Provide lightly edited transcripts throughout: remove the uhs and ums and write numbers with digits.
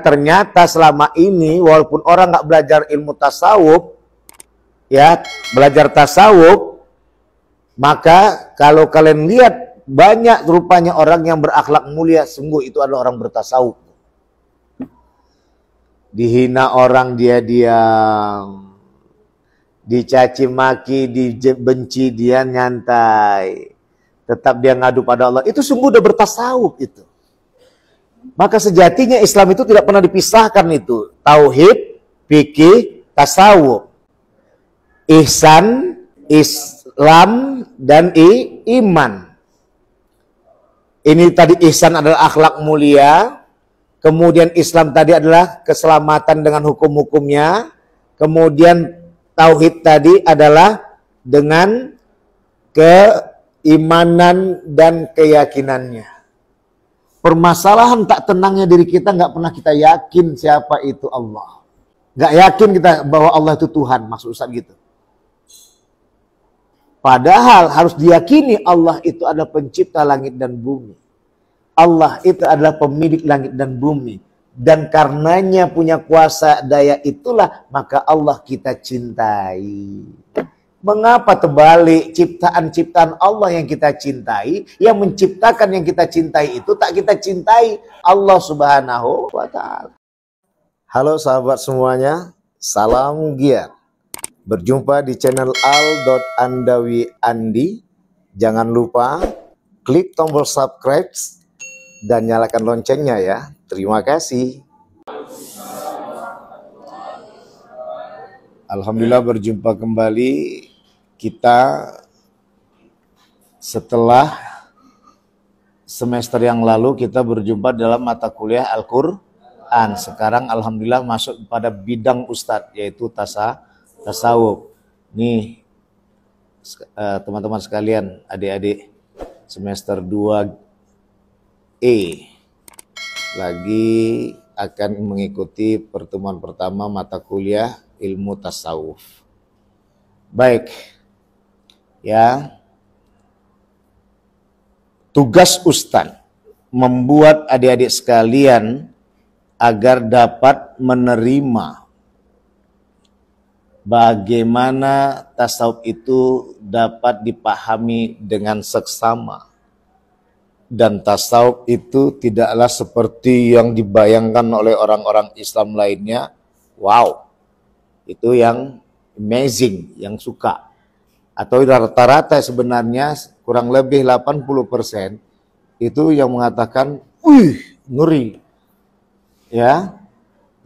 ternyata selama ini walaupun orang nggak belajar ilmu tasawuf, ya belajar tasawuf, maka kalau kalian lihat banyak rupanya orang yang berakhlak mulia, sungguh itu adalah orang bertasawuf. Dihina orang dia diam, dicaci maki, dibenci dia nyantai, tetap dia ngadu pada Allah. Itu sungguh udah bertasawuf itu. Maka sejatinya Islam itu tidak pernah dipisahkan itu. Tauhid, fikih, tasawuf. Ihsan, Islam, dan iman. Ini tadi ihsan adalah akhlak mulia. Kemudian Islam tadi adalah keselamatan dengan hukum-hukumnya. Kemudian tauhid tadi adalah dengan keimanan dan keyakinannya. Permasalahan tak tenangnya diri kita, nggak pernah kita yakin siapa itu Allah. Nggak yakin kita bahwa Allah itu Tuhan, maksud Ustaz gitu. Padahal harus diyakini Allah itu adalah pencipta langit dan bumi. Allah itu adalah pemilik langit dan bumi. Dan karenanya punya kuasa daya itulah, maka Allah kita cintai. Mengapa terbalik ciptaan-ciptaan Allah yang kita cintai, yang menciptakan yang kita cintai itu tak kita cintai Allah Subhanahu wa Ta'ala. Halo sahabat semuanya, salam giat. Berjumpa di channel al.andawi.andi. Jangan lupa klik tombol subscribe dan nyalakan loncengnya ya. Terima kasih. Alhamdulillah berjumpa kembali. Kita setelah semester yang lalu kita berjumpa dalam mata kuliah Al-Quran. Sekarang alhamdulillah masuk pada bidang Ustadz, yaitu tasawuf. Nih teman-teman sekalian, adik-adik semester 2E lagi akan mengikuti pertemuan pertama mata kuliah ilmu tasawuf. Baik. Ya, tugas Ustadz membuat adik-adik sekalian agar dapat menerima bagaimana tasawuf itu dapat dipahami dengan seksama. Dan tasawuf itu tidaklah seperti yang dibayangkan oleh orang-orang Islam lainnya. Wow, itu yang amazing, yang suka. Atau rata-rata sebenarnya kurang lebih 80% itu yang mengatakan, wih, ngeri. Ya,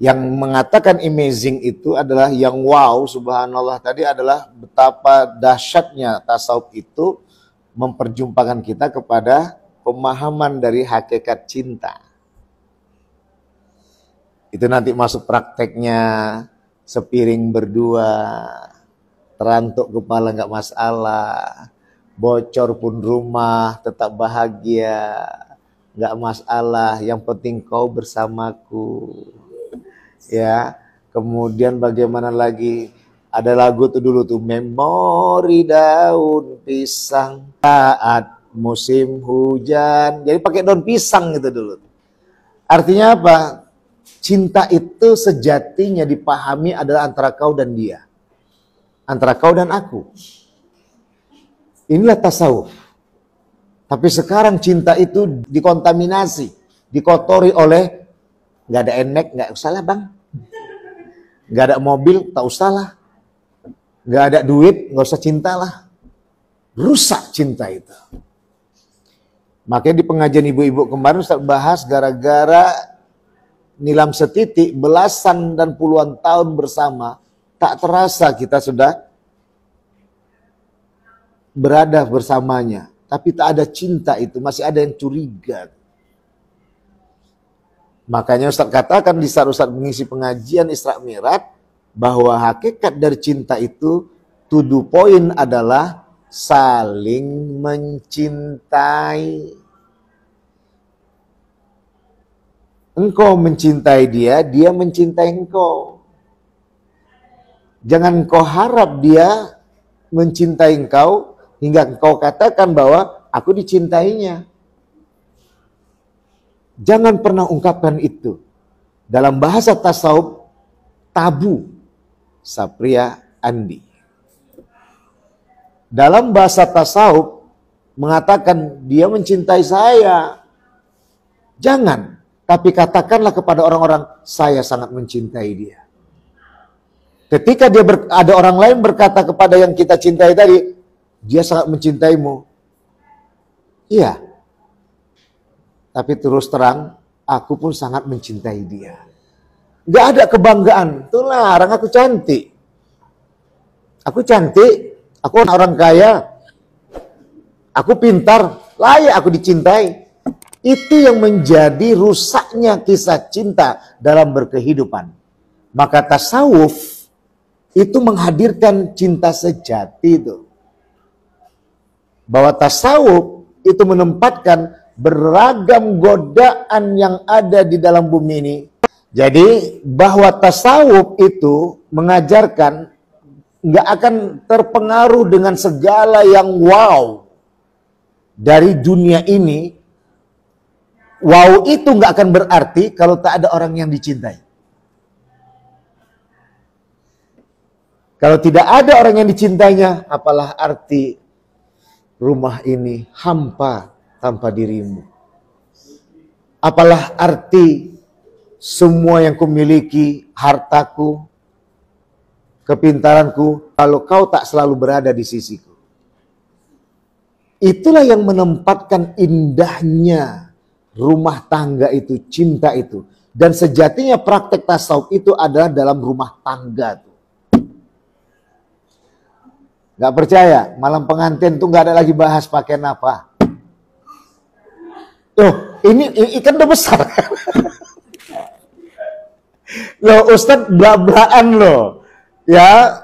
yang mengatakan amazing itu adalah yang wow, subhanallah tadi adalah betapa dahsyatnya tasawuf itu memperjumpakan kita kepada pemahaman dari hakikat cinta. Itu nanti masuk prakteknya sepiring berdua. Terantuk kepala nggak masalah, bocor pun rumah tetap bahagia, nggak masalah, yang penting kau bersamaku. Ya, kemudian bagaimana lagi, ada lagu tuh dulu tuh, memori daun pisang saat musim hujan, jadi pakai daun pisang gitu dulu. Artinya apa? Cinta itu sejatinya dipahami adalah antara kau dan dia. Antara kau dan aku. Inilah tasawuf. Tapi sekarang cinta itu dikontaminasi, dikotori oleh nggak ada enek, nggak usah lah bang. Nggak ada mobil, tak usah lah. Nggak ada duit, nggak usah cinta lah. Rusak cinta itu. Makanya di pengajian ibu-ibu kemarin Ustaz bahas gara-gara nilam setitik belasan dan puluhan tahun bersama, tak terasa kita sudah berada bersamanya. Tapi tak ada cinta itu, masih ada yang curiga. Makanya Ustaz katakan di saat Ustaz mengisi pengajian Isra Mi'raj, bahwa hakikat dari cinta itu, to the point adalah saling mencintai. Engkau mencintai dia, dia mencintai engkau. Jangan kau harap dia mencintai engkau hingga engkau katakan bahwa aku dicintainya. Jangan pernah ungkapkan itu. Dalam bahasa tasawuf, tabu. Sapria Andi. Dalam bahasa tasawuf, mengatakan dia mencintai saya. Jangan. Tapi katakanlah kepada orang-orang, saya sangat mencintai dia. Ketika ada orang lain berkata kepada yang kita cintai tadi, dia sangat mencintaimu. Iya. Tapi terus terang, aku pun sangat mencintai dia. Gak ada kebanggaan. Tuh larang, aku cantik. Aku cantik. Aku orang kaya. Aku pintar. Layak aku dicintai. Itu yang menjadi rusaknya kisah cinta dalam berkehidupan. Maka tasawuf itu menghadirkan cinta sejati itu. Bahwa tasawuf itu menempatkan beragam godaan yang ada di dalam bumi ini. Jadi bahwa tasawuf itu mengajarkan nggak akan terpengaruh dengan segala yang wow dari dunia ini. Wow itu nggak akan berarti kalau tak ada orang yang dicintai. Kalau tidak ada orang yang dicintainya, apalah arti rumah ini hampa tanpa dirimu. Apalah arti semua yang kumiliki, hartaku, kepintaranku, kalau kau tak selalu berada di sisiku. Itulah yang menempatkan indahnya rumah tangga itu, cinta itu. Dan sejatinya praktek tasawuf itu adalah dalam rumah tangga tuh. Gak percaya, malam pengantin tuh gak ada lagi bahas pakaian apa. Loh, ini ikan udah besar. Loh, Ustadz belak-belakan loh. Ya,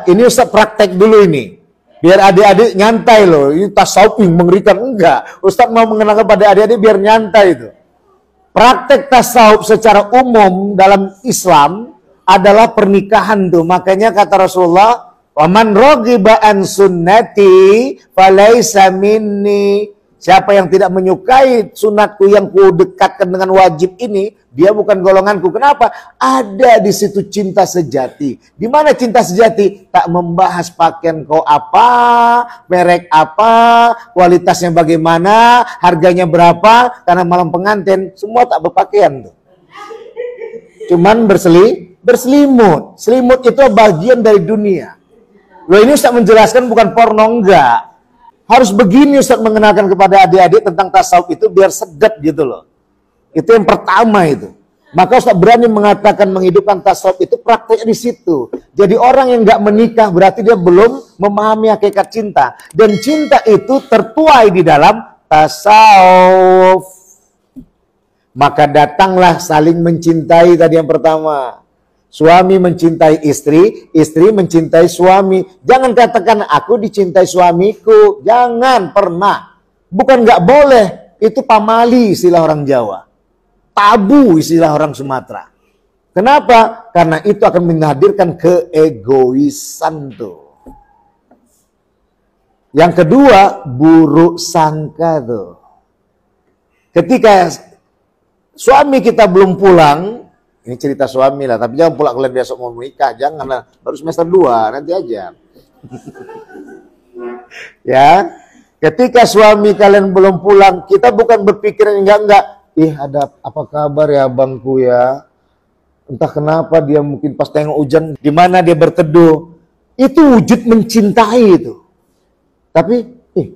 ini Ustadz praktek dulu ini. Biar adik-adik nyantai loh. Ini tasawuf yang mengerikan. Enggak. Ustadz mau mengenalkan pada adik-adik biar nyantai itu. Praktek tasawuf secara umum dalam Islam adalah pernikahan tuh. Makanya kata Rasulullah, "Waman raghiba an sunnati falaisa minni." Siapa yang tidak menyukai sunatku yang ku dekatkan dengan wajib ini, dia bukan golonganku. Kenapa? Ada di situ cinta sejati. Di mana cinta sejati? Tak membahas pakaian kau apa, merek apa, kualitasnya bagaimana, harganya berapa. Karena malam pengantin semua tak berpakaian tuh. Cuman berselimut. Selimut itu bagian dari dunia. Loh, ini Ustaz menjelaskan bukan porno, enggak. Harus begini Ustaz mengenalkan kepada adik-adik tentang tasawuf itu biar sedap gitu loh. Itu yang pertama itu. Maka Ustaz berani mengatakan menghidupkan tasawuf itu praktek di situ. Jadi orang yang nggak menikah berarti dia belum memahami hakikat cinta. Dan cinta itu tertuai di dalam tasawuf. Maka datanglah saling mencintai tadi yang pertama. Suami mencintai istri, istri mencintai suami. Jangan katakan aku dicintai suamiku. Jangan pernah. Bukan nggak boleh. Itu pamali istilah orang Jawa. Tabu istilah orang Sumatera. Kenapa? Karena itu akan menghadirkan keegoisan tuh. Yang kedua, buruk sangka tuh. Ketika suami kita belum pulang, ini cerita suami lah, tapi jangan pula kalian besok mau menikah, janganlah, baru semester 2, nanti aja. Ya, ketika suami kalian belum pulang, kita bukan berpikir enggak, ada apa kabar ya abangku ya, entah kenapa dia mungkin pas tengok hujan, di mana dia berteduh, itu wujud mencintai itu. Tapi,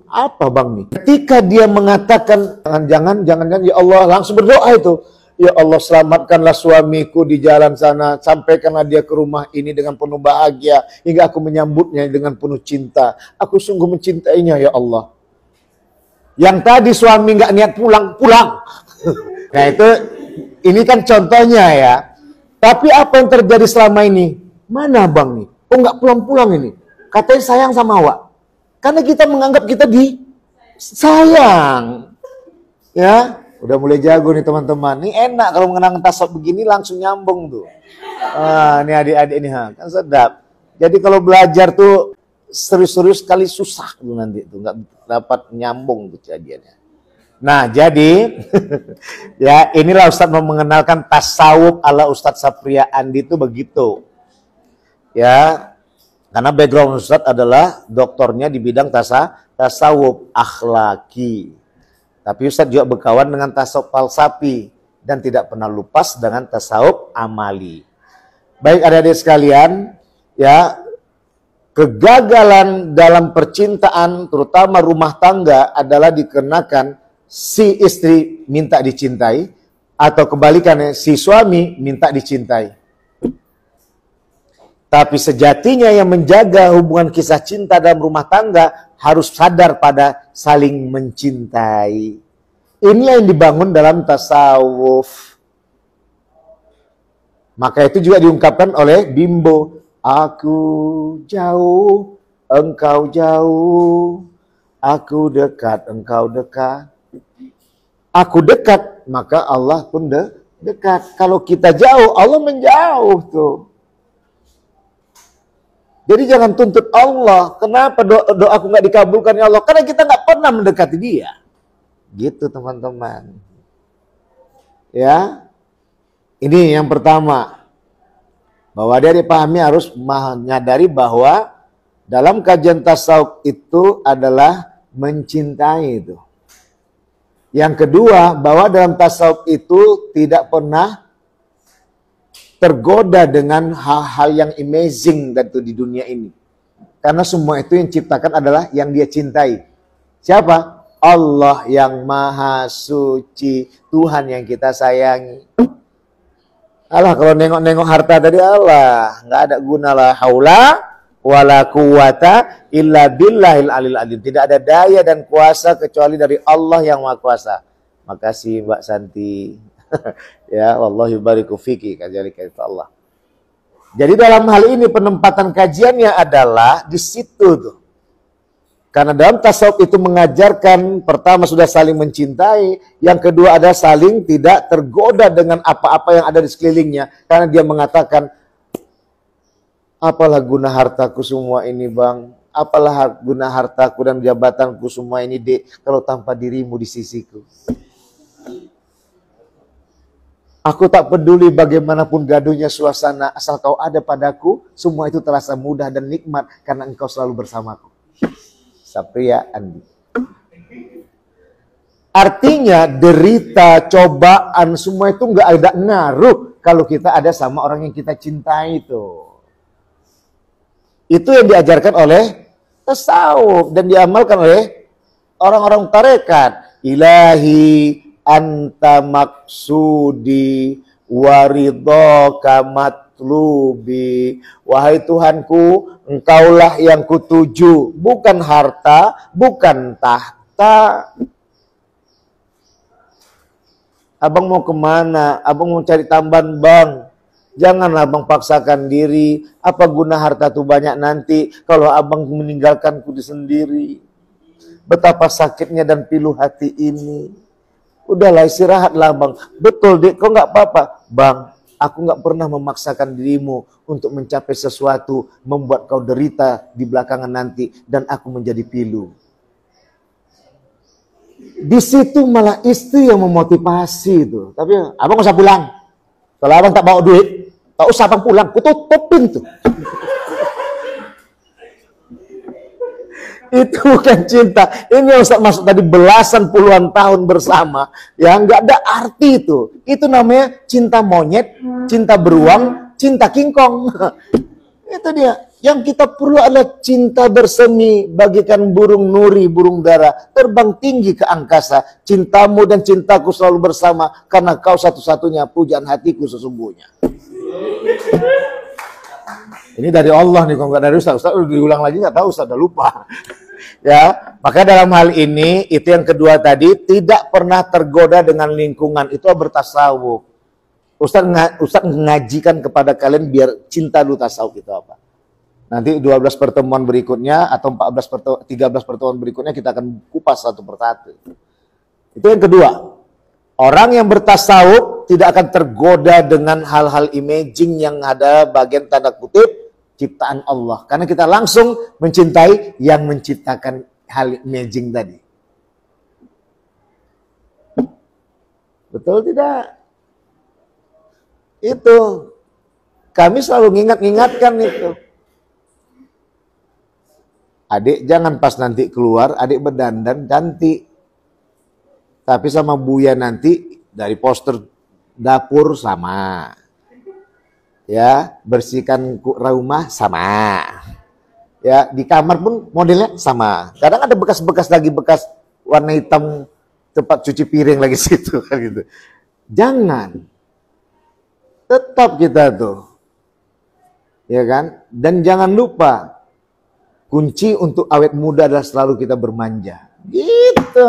apa bang nih? Ketika dia mengatakan, jangan, ya Allah, langsung berdoa itu. Ya Allah, selamatkanlah suamiku di jalan sana. Sampaikanlah dia ke rumah ini dengan penuh bahagia. Hingga aku menyambutnya dengan penuh cinta. Aku sungguh mencintainya ya Allah. Yang tadi suami nggak niat pulang. Nah itu, ini kan contohnya ya. Tapi apa yang terjadi selama ini? Mana bang nih? Kok nggak pulang-pulang ini? Katanya sayang sama awak. Karena kita menganggap kita sayang. Ya. Udah mulai jago nih teman-teman. Ini enak kalau mengenang tasawuf begini langsung nyambung tuh. Ini adik-adik ini kan sedap. Jadi kalau belajar tuh serius-serius kali susah tuh nanti tuh nggak dapat nyambung tuh kejadiannya. Nah, jadi ya inilah Ustadz mau mengenalkan tasawuf ala Ustadz Sapria Andi itu begitu. Ya, karena background Ustadz adalah doktornya di bidang tasawuf akhlaki. Tapi Ustadz juga berkawan dengan tasawuf falsafi dan tidak pernah lupas dengan tasawuf amali. Baik adik-adik sekalian, ya, kegagalan dalam percintaan terutama rumah tangga adalah dikarenakan si istri minta dicintai atau kebalikannya si suami minta dicintai. Tapi sejatinya yang menjaga hubungan kisah cinta dalam rumah tangga harus sadar pada saling mencintai. Inilah yang dibangun dalam tasawuf. Maka itu juga diungkapkan oleh Bimbo. Aku jauh, engkau jauh. Aku dekat, engkau dekat. Aku dekat, maka Allah pun dekat. Kalau kita jauh, Allah menjauh tuh. Jadi jangan tuntut Allah. Kenapa doaku nggak dikabulkan ya Allah? Karena kita nggak pernah mendekati Dia. Gitu teman-teman. Ya, ini yang pertama. Bahwa dia dipahami harus menyadari bahwa dalam kajian tasawuf itu adalah mencintai itu. Yang kedua, bahwa dalam tasawuf itu tidak pernah tergoda dengan hal-hal yang amazing di dunia ini. Karena semua itu yang ciptakan adalah yang dia cintai. Siapa? Allah yang maha suci, Tuhan yang kita sayangi. Allah kalau nengok-nengok harta tadi Allah, nggak ada guna la haula wala quwata illa billahil alil azim. Tidak ada daya dan kuasa kecuali dari Allah yang Maha Kuasa. Makasih Mbak Santi. Ya, wallahi bariku fiki kadzalika Allah. Jadi dalam hal ini penempatan kajiannya adalah di situ tuh. Karena dalam tasawuf itu mengajarkan pertama sudah saling mencintai, yang kedua ada saling tidak tergoda dengan apa-apa yang ada di sekelilingnya. Karena dia mengatakan, apalah guna hartaku semua ini bang, apalah guna hartaku dan jabatanku semua ini dek, kalau tanpa dirimu di sisiku. Aku tak peduli bagaimanapun gaduhnya suasana, asal kau ada padaku, semua itu terasa mudah dan nikmat karena engkau selalu bersamaku. Sapria Andi. Artinya derita, cobaan, semua itu nggak ada ngaruh kalau kita ada sama orang yang kita cintai itu. Itu yang diajarkan oleh tasawuf dan diamalkan oleh orang-orang tarekat. Ilahi anta maksudi waridhoka matlubi. Wahai Tuhanku, engkaulah yang kutuju, bukan harta, bukan tahta. Abang mau kemana? Abang mau cari tambahan bang. Janganlah abang paksakan diri. Apa guna harta itu banyak nanti kalau abang meninggalkanku sendiri. Betapa sakitnya dan pilu hati ini. Udahlah istirahatlah bang. Betul dek, kok nggak apa-apa bang. Aku nggak pernah memaksakan dirimu untuk mencapai sesuatu, membuat kau derita di belakangan nanti, dan aku menjadi pilu. Di situ malah istri yang memotivasi itu. Tapi abang nggak usah pulang. Kalau abang tak bawa duit, tak usah abang pulang. Ku tutupin tuh. Itu bukan cinta. Ini yang Ustaz masuk tadi belasan puluhan tahun bersama. Ya nggak ada arti itu. Itu namanya cinta monyet, cinta beruang, cinta kingkong. Itu dia. Yang kita perlu adalah cinta bersemi, bagikan burung nuri, burung dara, terbang tinggi ke angkasa. Cintamu dan cintaku selalu bersama, karena kau satu-satunya pujaan hatiku sesungguhnya. Ini dari Allah nih, kalau nggak dari Ustaz. Ustaz diulang lagi nggak tahu, Ustaz udah lupa. Ya, maka dalam hal ini itu yang kedua tadi, tidak pernah tergoda dengan lingkungan, itu bertasawuf. Ustaz ngajikan kepada kalian biar cinta dulu tasawuf itu apa. Nanti 12 pertemuan berikutnya atau 13 pertemuan berikutnya kita akan kupas satu persatu. Itu yang kedua. Orang yang bertasawuf tidak akan tergoda dengan hal-hal imaging yang ada bagian tanda kutip ciptaan Allah. Karena kita langsung mencintai yang menciptakan hal imaging tadi. Betul tidak? Itu. Kami selalu ngingatkan itu. Adik jangan pas nanti keluar, adik berdandan cantik. Tapi sama Buya nanti dari poster dapur sama. Ya, bersihkan rumah sama. Ya, di kamar pun modelnya sama. Kadang ada bekas-bekas lagi, bekas warna hitam tempat cuci piring lagi situ kan gitu. Jangan. Tetap kita tuh. Ya kan? Dan jangan lupa kunci untuk awet muda adalah selalu kita bermanja. Gitu.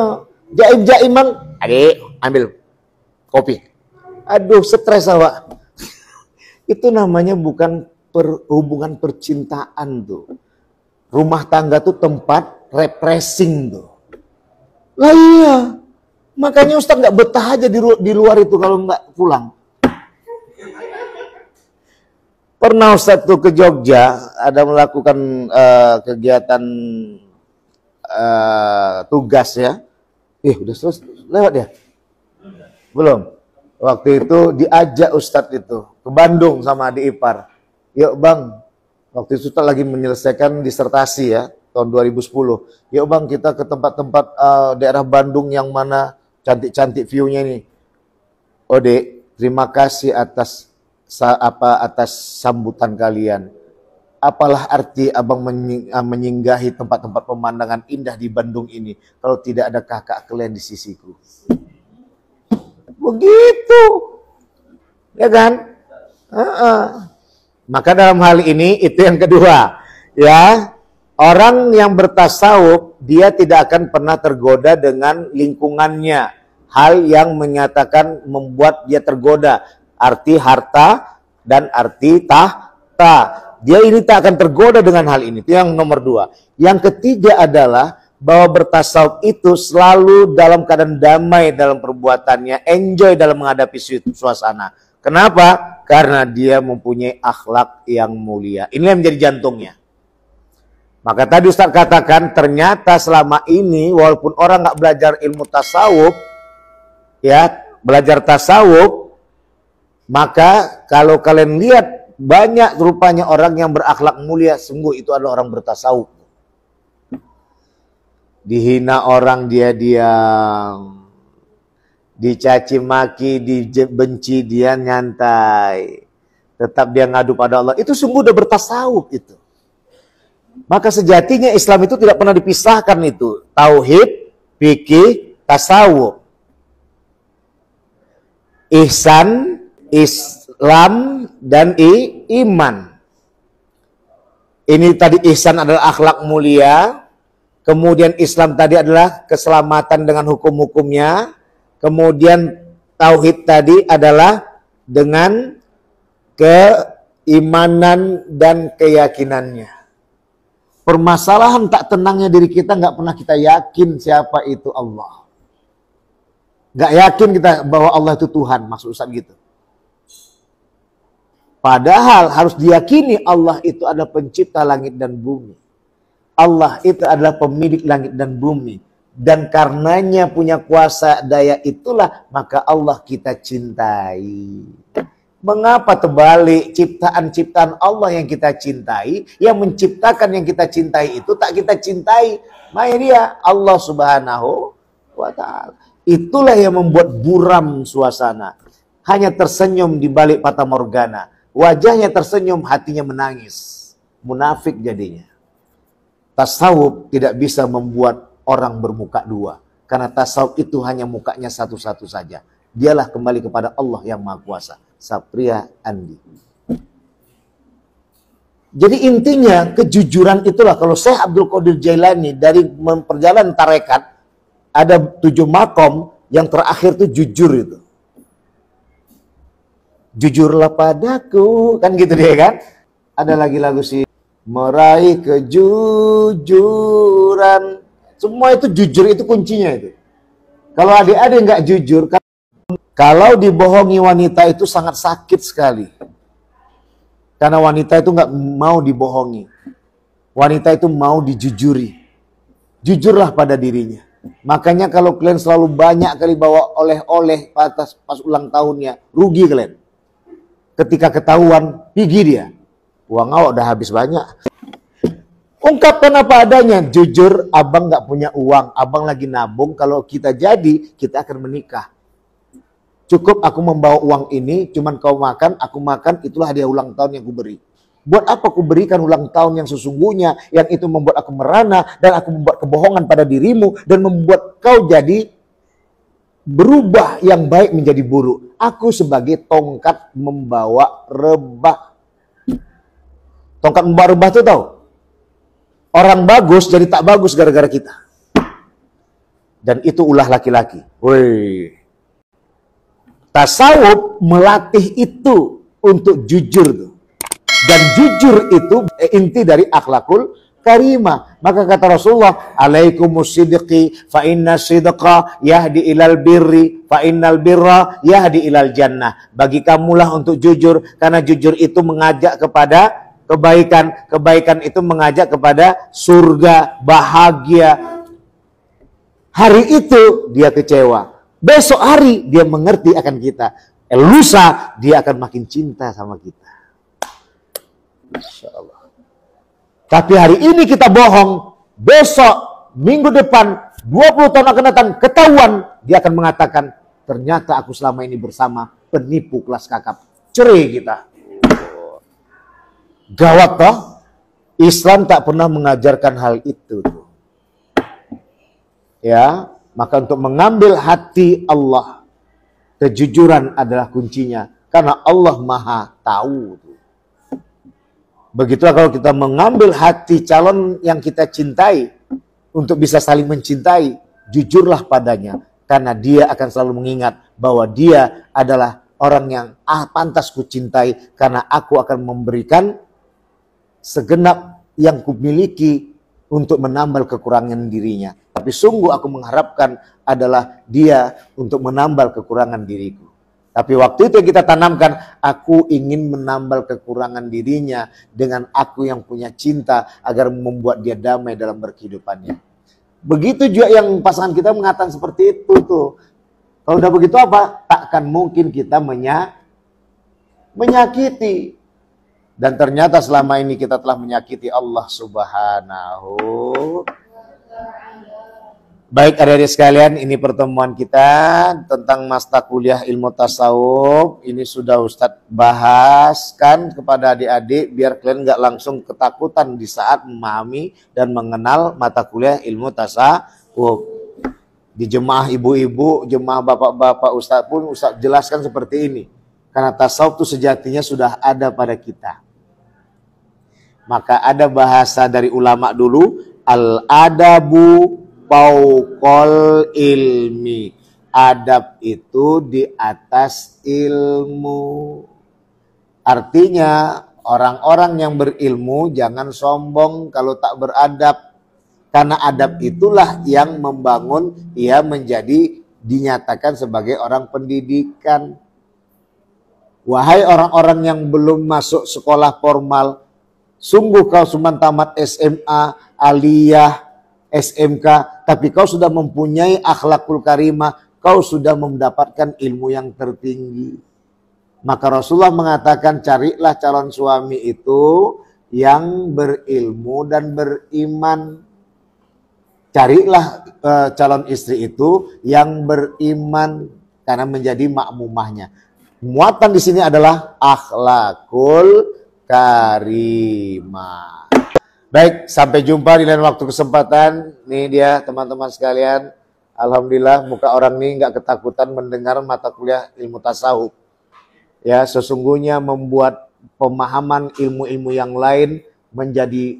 Jaim-jaiman, adik ambil kopi. Aduh, stres awak. Itu namanya bukan hubungan percintaan tuh. Rumah tangga tuh tempat refreshing tuh. Lah iya. Makanya Ustaz nggak betah aja di luar itu kalau nggak pulang. Pernah Ustaz tuh ke Jogja, ada melakukan kegiatan tugas ya. Udah selesai, lewat ya? Belum. Waktu itu diajak Ustaz itu ke Bandung sama adik ipar. Yuk Bang, waktu itu Ustaz lagi menyelesaikan disertasi ya, tahun 2010. Yuk Bang, kita ke tempat-tempat daerah Bandung yang mana cantik-cantik view-nya nih. Oh Dek, terima kasih atas sambutan kalian. Apalah arti abang menyinggahi tempat-tempat pemandangan indah di Bandung ini kalau tidak ada kakak kalian di sisiku. Begitu. Ya kan? Maka dalam hal ini itu yang kedua. Ya, orang yang bertasawuf dia tidak akan pernah tergoda dengan lingkungannya. Hal yang menyatakan membuat dia tergoda. Arti harta dan arti tahta. Dia ini tak akan tergoda dengan hal ini. Itu yang nomor dua. Yang ketiga adalah bahwa bertasawuf itu selalu dalam keadaan damai dalam perbuatannya, enjoy dalam menghadapi suasana. Kenapa? Karena dia mempunyai akhlak yang mulia. Ini yang menjadi jantungnya. Maka tadi Ustaz katakan ternyata selama ini walaupun orang nggak belajar ilmu tasawuf, ya belajar tasawuf, maka kalau kalian lihat banyak rupanya orang yang berakhlak mulia, sungguh itu adalah orang bertasawuf. Dihina orang dia diam, dicaci maki, dibenci dia nyantai, tetap dia ngadu pada Allah. Itu sungguh udah bertasawuf itu. Maka sejatinya Islam itu tidak pernah dipisahkan itu. Tauhid, fikih, tasawuf. Ihsan, Islam, dan iman. Ini tadi ihsan adalah akhlak mulia. Kemudian Islam tadi adalah keselamatan dengan hukum-hukumnya. Kemudian tauhid tadi adalah dengan keimanan dan keyakinannya. Permasalahan tak tenangnya diri kita nggak pernah kita yakin siapa itu Allah. Nggak yakin kita bahwa Allah itu Tuhan, maksud Ustaz gitu. Padahal harus diyakini Allah itu adalah pencipta langit dan bumi. Allah itu adalah pemilik langit dan bumi. Dan karenanya punya kuasa daya itulah maka Allah kita cintai. Mengapa terbalik ciptaan-ciptaan Allah yang kita cintai, yang menciptakan yang kita cintai itu tak kita cintai? Maka dia Allah Subhanahu wa Ta'ala. Itulah yang membuat buram suasana. Hanya tersenyum di balik fata morgana. Wajahnya tersenyum, hatinya menangis. Munafik jadinya. Tasawuf tidak bisa membuat orang bermuka dua. Karena tasawuf itu hanya mukanya satu-satu saja. Dialah kembali kepada Allah yang Maha Kuasa. Satria Andi. Jadi intinya kejujuran itulah. Kalau Syekh Abdul Qadir Jailani dari memperjalanan tarekat, ada 7 makom, yang terakhir itu jujur itu. Jujurlah padaku, kan gitu dia kan. Ada lagi lagu sih, meraih kejujuran. Semua itu jujur, itu kuncinya itu. Kalau adik-adik nggak jujur, kalau dibohongi wanita itu sangat sakit sekali. Karena wanita itu nggak mau dibohongi. Wanita itu mau dijujuri. Jujurlah pada dirinya. Makanya kalau kalian selalu banyak kali bawa oleh-oleh pas ulang tahunnya, rugi kalian. Ketika ketahuan, pergi dia. Uang awak udah habis banyak. Ungkapkan apa adanya. Jujur, abang nggak punya uang. Abang lagi nabung. Kalau kita jadi, kita akan menikah. Cukup aku membawa uang ini, cuman kau makan, aku makan, itulah hadiah ulang tahun yang ku beri. Buat apa ku berikan ulang tahun yang sesungguhnya, yang itu membuat aku merana, dan aku membuat kebohongan pada dirimu, dan membuat kau jadi berubah yang baik menjadi buruk. Aku sebagai tongkat membawa rebah. Tongkat membawa rebah itu tahu? Orang bagus jadi tak bagus gara-gara kita. Dan itu ulah laki-laki. Woi. Tasawuf melatih itu untuk jujur tuh. Dan jujur itu inti dari akhlakul karimah. Maka kata Rasulullah, alaikumus sidqi fa inna sidqa yahdi ilal birri fa innal birra yahdi ilal jannah. Bagi kamulah untuk jujur, karena jujur itu mengajak kepada kebaikan. Kebaikan itu mengajak kepada surga, bahagia. Hari itu dia kecewa. Besok hari dia mengerti akan kita. Lusa dia akan makin cinta sama kita. Masya Allah. Tapi hari ini kita bohong. Besok, minggu depan, 20 tahun akan datang, ketahuan. Dia akan mengatakan, ternyata aku selama ini bersama penipu kelas kakap. Cerai kita. Gawat toh. Islam tak pernah mengajarkan hal itu. Ya, maka untuk mengambil hati Allah, kejujuran adalah kuncinya. Karena Allah Maha tahu. Begitulah kalau kita mengambil hati calon yang kita cintai, untuk bisa saling mencintai, jujurlah padanya. Karena dia akan selalu mengingat bahwa dia adalah orang yang pantas ku cintai, karena aku akan memberikan segenap yang kumiliki untuk menambal kekurangan dirinya. Tapi sungguh aku mengharapkan adalah dia untuk menambal kekurangan diriku. Tapi waktu itu yang kita tanamkan, aku ingin menambal kekurangan dirinya dengan aku yang punya cinta agar membuat dia damai dalam berkehidupannya. Begitu juga yang pasangan kita mengatakan seperti itu tuh. Kalau udah begitu apa? Takkan mungkin kita menyakiti. Dan ternyata selama ini kita telah menyakiti Allah Subhanahu. Baik adik-adik sekalian, ini pertemuan kita tentang mata kuliah ilmu tasawuf. Ini sudah Ustadz bahaskan kepada adik-adik biar kalian nggak langsung ketakutan di saat memahami dan mengenal mata kuliah ilmu tasawuf. Di jemaah ibu-ibu, jemaah bapak-bapak Ustadz pun Ustadz jelaskan seperti ini. Karena tasawuf itu sejatinya sudah ada pada kita. Maka ada bahasa dari ulama dulu, al-adabu fauqal ilmi. Adab itu di atas ilmu. Artinya orang-orang yang berilmu jangan sombong kalau tak beradab. Karena adab itulah yang membangun ia menjadi dinyatakan sebagai orang pendidikan. Wahai orang-orang yang belum masuk sekolah formal, sungguh kau cuma tamat SMA, aliyah, SMK, tapi kau sudah mempunyai akhlakul karimah, kau sudah mendapatkan ilmu yang tertinggi. Maka Rasulullah mengatakan, carilah calon suami itu yang berilmu dan beriman. Carilah calon istri itu yang beriman, karena menjadi makmumahnya. Muatan di sini adalah akhlakul karimah. Baik, sampai jumpa di lain waktu kesempatan. Nih dia teman-teman sekalian. Alhamdulillah muka orang ini nggak ketakutan mendengar mata kuliah ilmu tasawuf. Ya, sesungguhnya membuat pemahaman ilmu-ilmu yang lain menjadi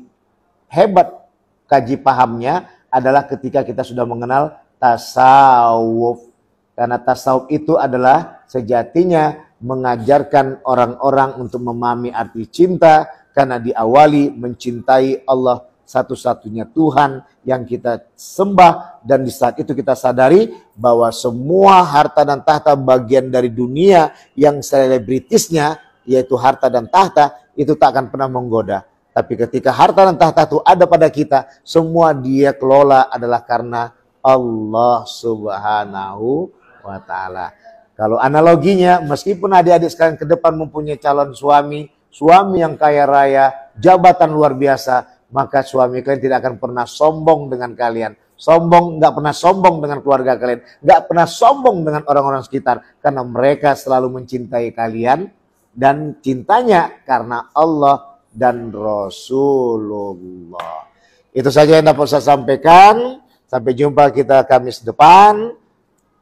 hebat. Kaji pahamnya adalah ketika kita sudah mengenal tasawuf. Karena tasawuf itu adalah sejatinya mengajarkan orang-orang untuk memahami arti cinta, karena diawali mencintai Allah satu-satunya Tuhan yang kita sembah, dan di saat itu kita sadari bahwa semua harta dan tahta bagian dari dunia yang selebritisnya yaitu harta dan tahta itu tak akan pernah menggoda. Tapi ketika harta dan tahta itu ada pada kita, semua dia kelola adalah karena Allah Subhanahu wa Ta'ala. Kalau analoginya, meskipun adik-adik sekalian ke depan mempunyai calon suami, suami yang kaya raya, jabatan luar biasa, maka suami kalian tidak akan pernah sombong dengan kalian. Nggak pernah sombong dengan keluarga kalian, nggak pernah sombong dengan orang-orang sekitar, karena mereka selalu mencintai kalian, dan cintanya karena Allah dan Rasulullah. Itu saja yang dapat saya sampaikan. Sampai jumpa kita Kamis depan.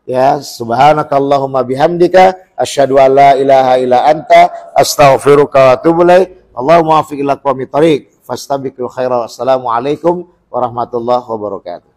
Ya, subhanakallahumma bihamdika asyhadu an la ilaha illa anta astaghfiruka wa atubu ilaik. Allahumma waffiq ila aqwamit thariq fastabiqul khairat. Wassalamualaikum warahmatullahi wabarakatuh.